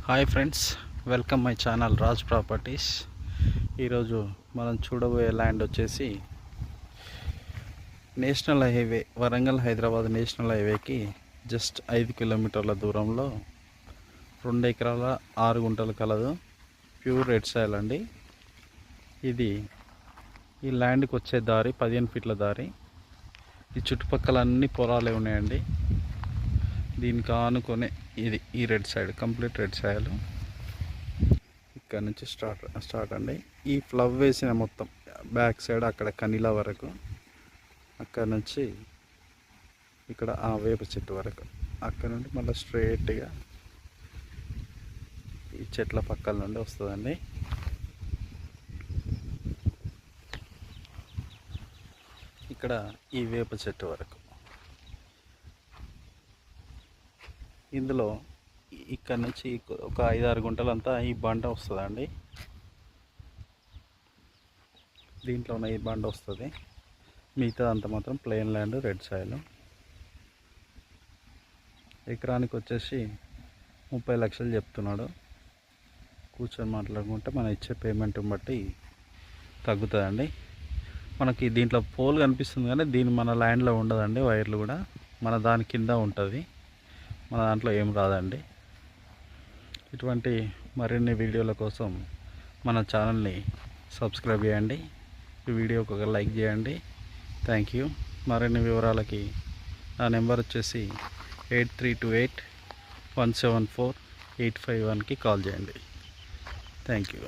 Hi friends, welcome my channel Raj properties. ఈరోజు మనం చూడబోయే ల్యాండ్ వచ్చేసి national highway, Warangal Hyderabad national హైవేకి జస్ట్ 5 కిలోమీటర్ల దూరంలో 2 ఎకరాల 6 గుంటలు కలదు. ప్యూర్ రెడ్ సాయిల్ అండి. ఇది ఈ ల్యాండ్కి వచ్చే దారి 15 ఫీట్ల దారి. ఈ చుట్టుపక్కల అన్ని పొలాలే ఉన్నాయండి. దీనికి ఆనుకొనే ఇది ఈ red side, complete red soil. ఇక్కడ నుంచి స్టార్ట్ అండి. ఈ ఫ్లవ్ వేసిన మొత్తం బ్యాక్ సైడ్ అక్కడ కనిలా వరకు, అక్కడ నుంచి ఇక్కడ ఆ వేప చెట్టు వరకు, అక్కడ నుండి మళ్ళీ స్ట్రైట్గా ఈ చెట్ల పక్కల నుండి వస్తుందండి. ఇక్కడ ఈ వేప చెట్టు వరకు. ఇందులో ఇక్కడ నుంచి ఒక 5-6 గుంటలంతా ఈ బండ వస్తుందండి. దీంట్లోనే ఈ బండ వస్తుంది. మిగతా అంతా మాత్రం ప్లెయిన్ ల్యాండ్, రెడ్ సాయిల్. ఎకరానికి వచ్చేసి 30 లక్షలు చెప్తున్నాడు. కూర్చొని మాట్లాడుకుంటే మనం ఇచ్చే పేమెంట్ని బట్టి తగ్గుతుందండి. మనకి దీంట్లో పోల్ కనిపిస్తుంది కానీ మన ల్యాండ్లో ఉండదండి. వైర్లు కూడా మన దాని కింద ఉంటుంది, మన దాంట్లో ఏం రాదండి. ఇటువంటి మరిన్ని వీడియోల కోసం మన ఛానల్ని సబ్స్క్రైబ్ చేయండి. ఈ వీడియోకి ఒక లైక్ చేయండి. Thank you. మరిన్ని వివరాలకి నా నెంబర్ వచ్చేసి 8328174851కి కాల్ చేయండి. Thank you.